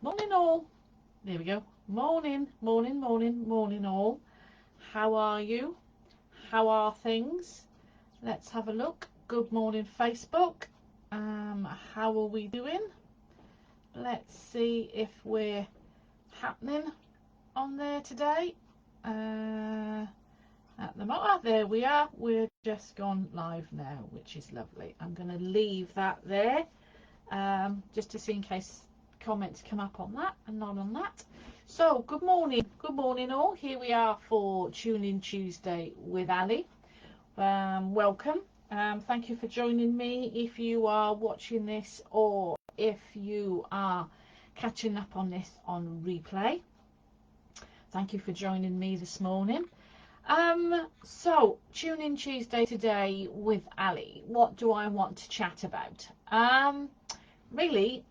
Morning all. There we go. Morning, morning, morning, morning all. How are you? How are things? Let's have a look. Good morning, Facebook. How are we doing? Let's see if we're happening on there today. At the moment, there we are. We're just gone live now, which is lovely. I'm going to leave that there, just to see in case comments come up on that and not on that. So good morning all. Here we are for Tune In Tuesday with Ali. Welcome. Thank you for joining me if you are watching this or if you are catching up on this on replay. Thank you for joining me this morning. So Tune In Tuesday today with Ali. What do I want to chat about? Really,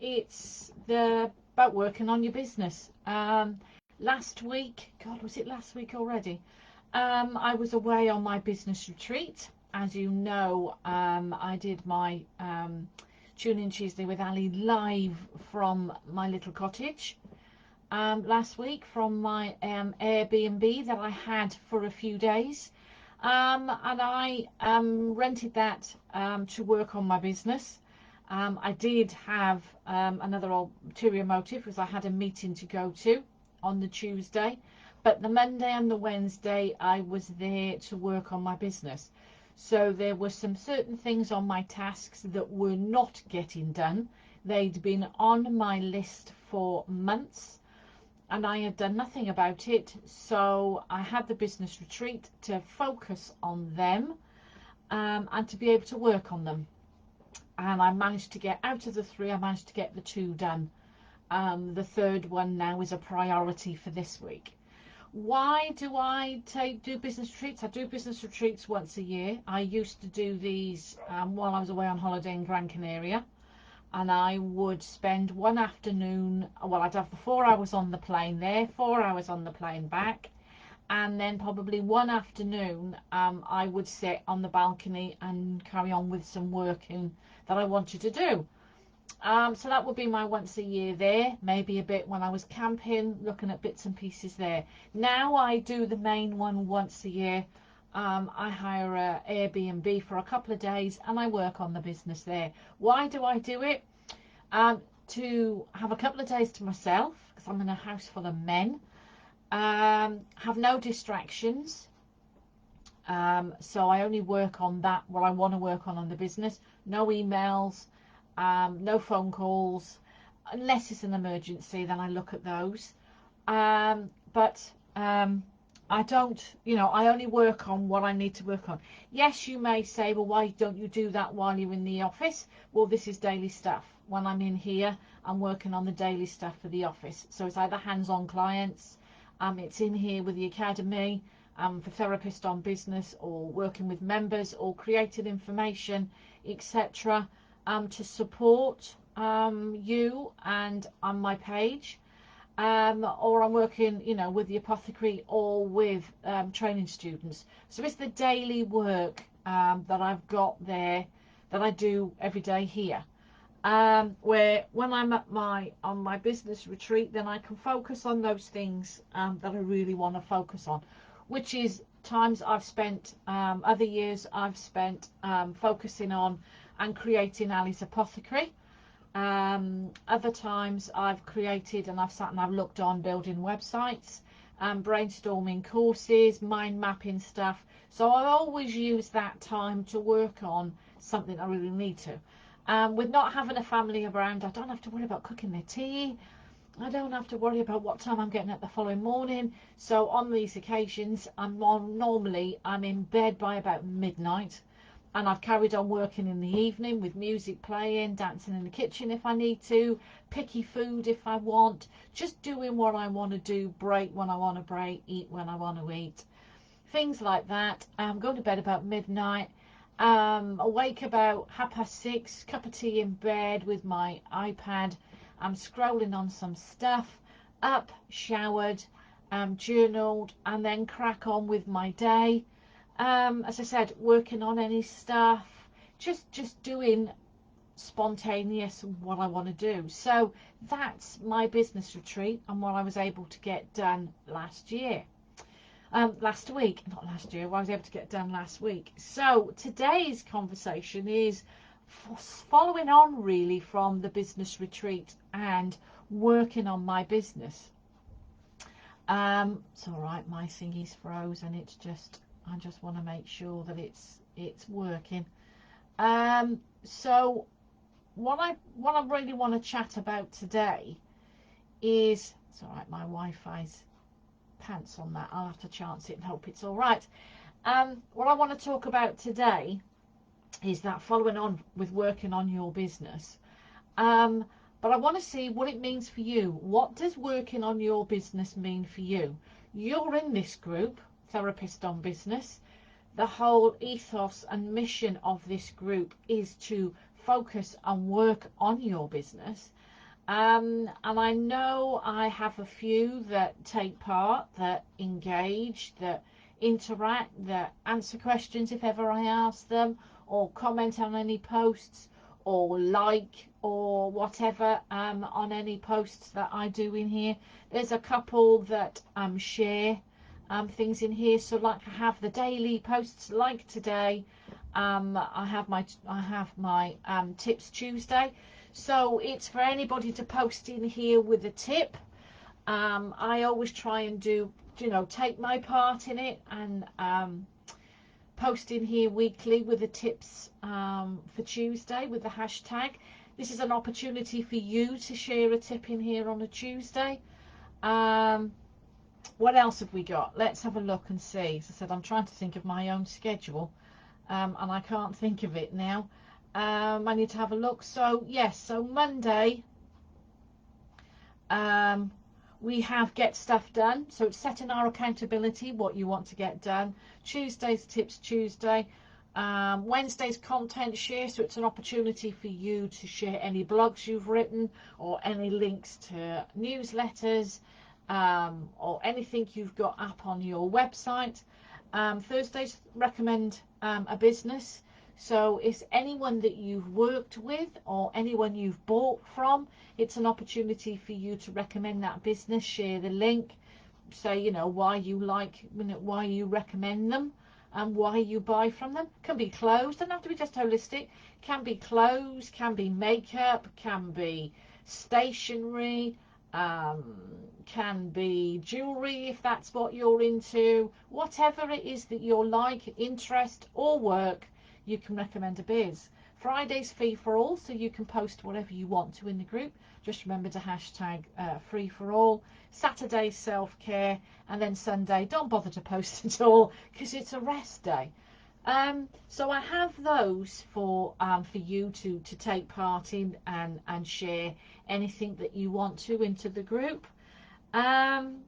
it's about working on your business. Last week, God, was it last week already? I was away on my business retreat. As you know, I did my Tune In Tuesday with Ali live from my little cottage last week, from my Airbnb that I had for a few days. And I rented that to work on my business. I did have another ulterior motive, because I had a meeting to go to on the Tuesday, but the Monday and the Wednesday I was there to work on my business. So there were some certain things on my tasks that were not getting done. They'd been on my list for months and I had done nothing about it. So I had the business retreat to focus on them and to be able to work on them. And I managed to get out of the 3, I managed to get the 2 done. The third one now is a priority for this week. Why do I do business retreats? I do business retreats once a year. I used to do these while I was away on holiday in Gran Canaria, and I would spend one afternoon, well, I'd have the 4 hours on the plane there, 4 hours on the plane back, and then probably one afternoon I would sit on the balcony and carry on with some working that I wanted to do. So that would be my once a year there, maybe a bit when I was camping, looking at bits and pieces there. Now I do the main one once a year. I hire a Airbnb for a couple of days and I work on the business there. Why do I do it? To have a couple of days to myself, because I'm in a house full of men. Have no distractions. So I only work on that, what I want to work on the business. No emails, no phone calls, unless it's an emergency, then I look at those. But I don't, I only work on what I need to work on. Yes, you may say, well, why don't you do that while you're in the office? Well, this is daily stuff. When I'm in here, I'm working on the daily stuff for the office. So it's either hands-on clients, it's in here with the academy, for Therapist on Business, or working with members, or creating information, etc. To support you and on my page, or I'm working, with the apothecary or with training students. So it's the daily work that I've got there that I do every day here. Where when I'm on my business retreat, then I can focus on those things that I really want to focus on, which is times I've spent, other years I've spent focusing on and creating Ali's Apothecary. Other times I've created and I've sat and I've looked on building websites, brainstorming courses, mind mapping stuff. So I always use that time to work on something I really need to. With not having a family around, I don't have to worry about cooking their tea. I don't have to worry about what time I'm getting up the following morning. So on these occasions, normally I'm in bed by about midnight, and I've carried on working in the evening with music playing, dancing in the kitchen if I need to, picky food if I want, just doing what I want to do, break when I want to break, eat when I want to eat, things like that. I'm going to bed about midnight. Awake about 6:30, cup of tea in bed with my iPad. I'm scrolling on some stuff, up, showered, journaled, and then crack on with my day. As I said, working on any stuff, just doing spontaneous what I want to do. So that's my business retreat and what I was able to get done last week, not last year, what I was able to get done last week. So today's conversation is following on really from the business retreat and working on my business. It's all right, my thingy's frozen. It's just, I just want to make sure that it's working. So what I really want to chat about today is, it's all right, my Wi-Fi's pants on that. I'll have to chance it and hope it's all right. What I want to talk about today is that following on with working on your business. But I want to see what it means for you. What does working on your business mean for you? You're in this group, Therapist on Business. The whole ethos and mission of this group is to focus and work on your business. And I know I have a few that take part, that engage, that interact, that answer questions if ever I ask them, or comment on any posts, or like, or whatever on any posts that I do in here. There's a couple that share things in here. So like I have the daily posts, like today. I have my Tips Tuesday. So it's for anybody to post in here with a tip. I always try and do, take my part in it and post in here weekly with the tips for Tuesday with the hashtag. This is an opportunity for you to share a tip in here on a Tuesday. What else have we got? Let's have a look and see. As I said, I'm trying to think of my own schedule and I can't think of it now. I need to have a look. So yes, so Monday we have Get Stuff Done. So it's setting our accountability, what you want to get done. Tuesday's Tips Tuesday. Wednesday's Content Share. So it's an opportunity for you to share any blogs you've written or any links to newsletters or anything you've got up on your website. Thursday's Recommend a Business. So it's anyone that you've worked with or anyone you've bought from. It's an opportunity for you to recommend that business, share the link, say, why you why you recommend them and why you buy from them. Can be clothes, doesn't have to be just holistic. Can be clothes, can be makeup, can be stationery, can be jewelry if that's what you're into. Whatever it is that you're like, interest or work, you can recommend a biz. Friday's free for all, so you can post whatever you want to in the group. Just remember to hashtag free for all. Saturday's self-care, and then Sunday don't bother to post at all because it's a rest day. So I have those for you to take part in and share anything that you want to into the group. And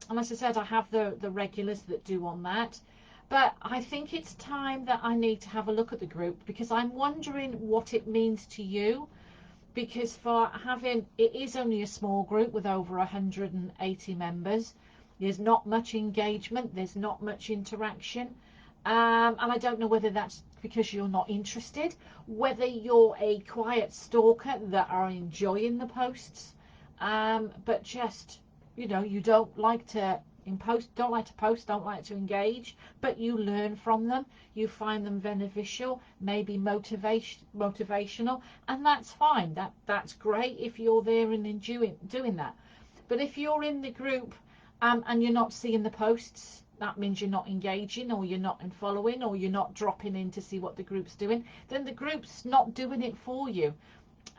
as I said, I have the regulars that do on that. But I think it's time that I need to have a look at the group because I'm wondering what it means to you. Because it is only a small group with over 180 members. There's not much engagement. There's not much interaction. And I don't know whether that's because you're not interested, whether you're a quiet stalker that are enjoying the posts, but just, you don't like to don't like to engage, but you learn from them, you find them beneficial, maybe motivational, and that's fine. That's great if you're there and doing that. But if you're in the group and you're not seeing the posts, that means you're not engaging, or you're not following, or you're not dropping in to see what the group's doing, then the group's not doing it for you.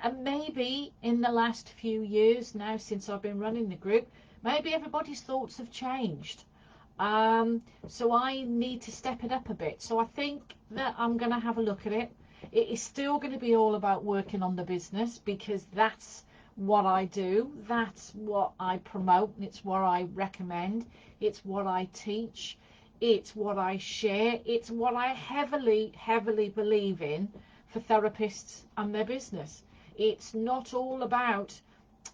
And maybe in the last few years now since I've been running the group, maybe everybody's thoughts have changed. So I need to step it up a bit. So I think that I'm going to have a look at it. It is still going to be all about working on the business because that's what I do. That's what I promote. It's what I recommend. It's what I teach. It's what I share. It's what I heavily, heavily believe in for therapists and their business. It's not all about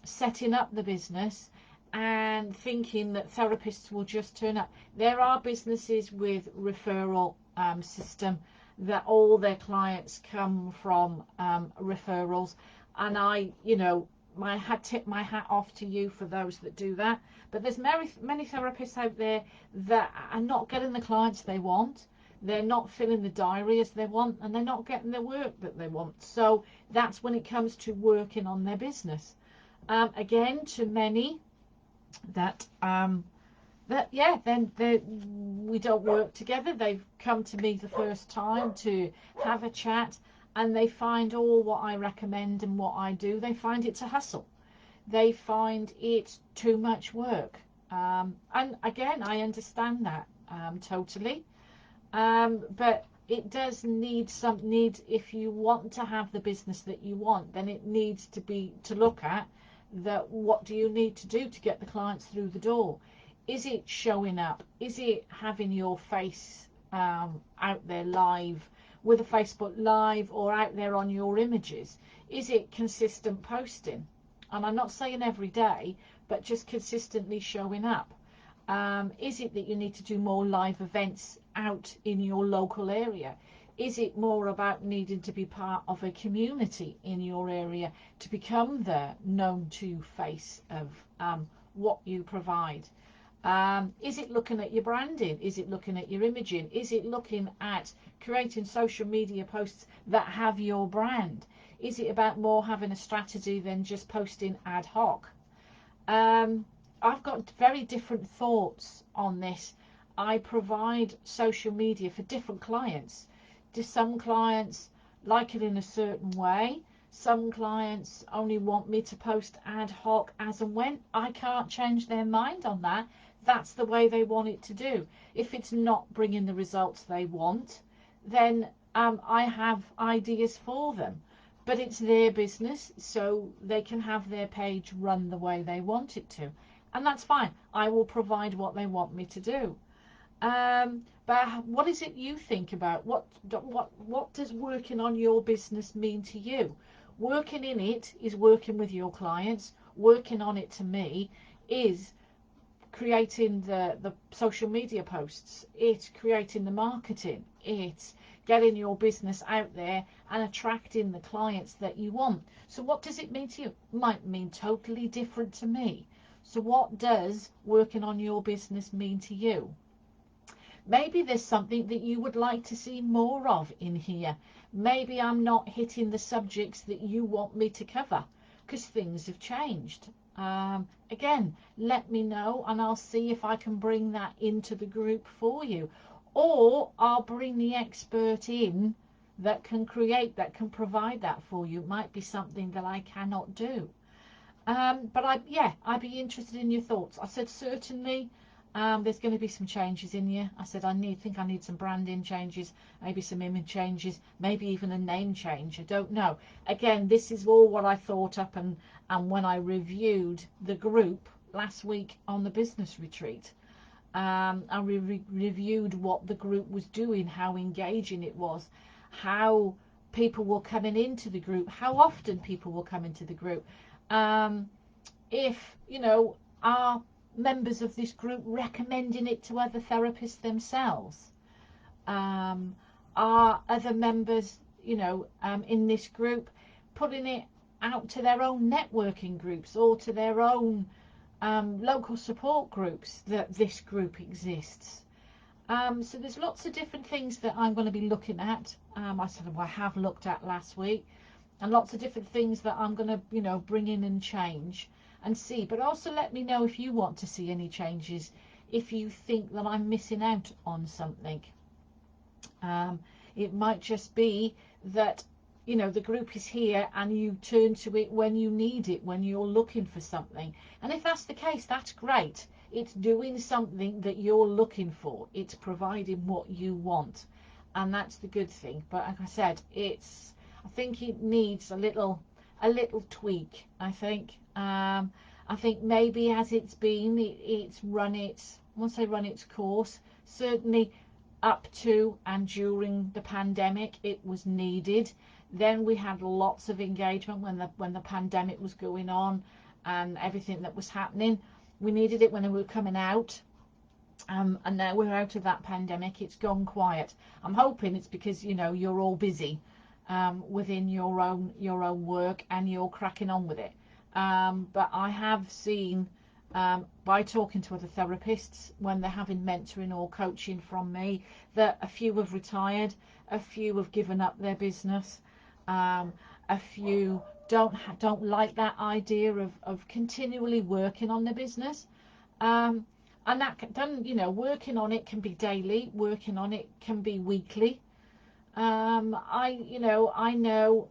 setting up the business and thinking that therapists will just turn up. There are businesses with referral system that all their clients come from referrals, and I, I had tipped my hat off to you for those that do that. But there's many therapists out there that are not getting the clients they want. They're not filling the diary as they want, and they're not getting the work that they want. So that's when it comes to working on their business. Again, to many that then we don't work together. They've come to me the first time to have a chat, and they find all what I recommend and what I do, they find it's a hustle. They find it too much work. And again, I understand that totally. But it does need if you want to have the business that you want, then it needs to look at that. What do you need to do to get the clients through the door? Is it showing up? Is it having your face out there live with a Facebook Live, or out there on your images? Is it consistent posting? And I'm not saying every day, but just consistently showing up. Is it that you need to do more live events out in your local area? Is it more about needing to be part of a community in your area to become the known to face of what you provide? Is it looking at your branding? Is it looking at your imaging? Is it looking at creating social media posts that have your brand? Is it about more having a strategy than just posting ad hoc? I've got very different thoughts on this. I provide social media for different clients. Do some clients like it in a certain way? Some clients only want me to post ad hoc as and when. I can't change their mind on that. That's the way they want it to do. If it's not bringing the results they want, then I have ideas for them. But it's their business, so they can have their page run the way they want it to. And that's fine. I will provide what they want me to do. But what is it you think about? What does working on your business mean to you? Working in it is working with your clients. Working on it, to me, is creating the social media posts. It's creating the marketing. It's getting your business out there and attracting the clients that you want. So what does it mean to you? Might mean totally different to me. So what does working on your business mean to you? Maybe there's something that you would like to see more of in here. Maybe I'm not hitting the subjects that you want me to cover because things have changed. Again, let me know and I'll see if I can bring that into the group for you. Or I'll bring the expert in that can provide that for you. It might be something that I cannot do. But I'd be interested in your thoughts. I said certainly there's going to be some changes in here. I said I think I need some branding changes, maybe some image changes, maybe even a name change. I don't know. Again, this is all what I thought up and when I reviewed the group last week on the business retreat. I reviewed what the group was doing, how engaging it was, how people were coming into the group, how often people were coming to the group. If are members of this group recommending it to other therapists themselves? Are other members in this group putting it out to their own networking groups or to their own local support groups that this group exists? So there's lots of different things that I'm going to be looking at. I have looked at last week, and lots of different things that I'm going to bring in and change and see. But also let me know if you want to see any changes, if you think that I'm missing out on something. It might just be that the group is here and you turn to it when you need it, when you're looking for something. And if that's the case, that's great. It's doing something that you're looking for. It's providing what you want, and that's the good thing. But like I said, I think it needs a little tweak. I think maybe as it's been, it's run its course. Certainly up to and during the pandemic, it was needed. Then we had lots of engagement when the pandemic was going on and everything that was happening. We needed it when we were coming out. And now we're out of that pandemic. It's gone quiet. I'm hoping it's because, you know, you're all busy within your own work, and you're cracking on with it. But I have seen, by talking to other therapists when they're having mentoring or coaching from me, that a few have retired, a few have given up their business, a few don't like that idea of continually working on the business. Um, and that done, you know, working on it can be daily, working on it can be weekly. I know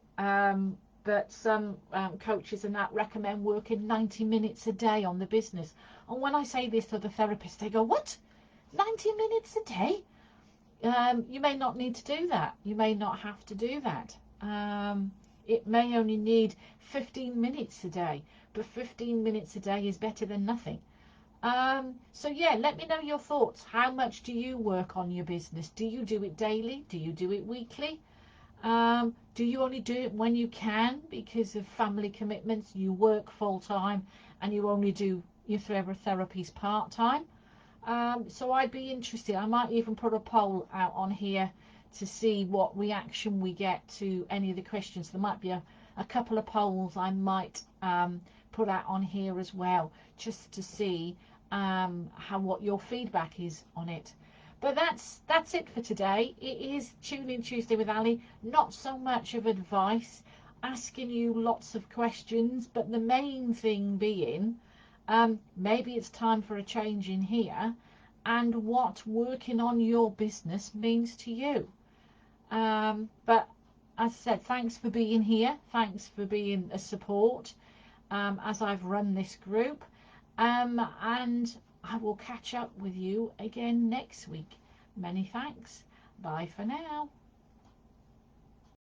that some coaches and that recommend working 90 minutes a day on the business. And when I say this to the therapist, they go, "What? 90 minutes a day?" You may not need to do that. You may not have to do that. It may only need 15 minutes a day, but 15 minutes a day is better than nothing. So yeah, let me know your thoughts. How much do you work on your business? Do you do it daily? Do you do it weekly? Do you only do it when you can because of family commitments? You work full time and you only do your therapies part time. So I'd be interested. I might even put a poll out on here to see what reaction we get to any of the questions. There might be a couple of polls I might put out on here as well, just to see what your feedback is on it. But that's it for today. It is Tune In Tuesday with Ali. Not so much of advice, asking you lots of questions, but the main thing being, maybe it's time for a change in here, and what working on your business means to you. But as I said, thanks for being here. Thanks for being a support as I've run this group. And I will catch up with you again next week. Many thanks. Bye for now.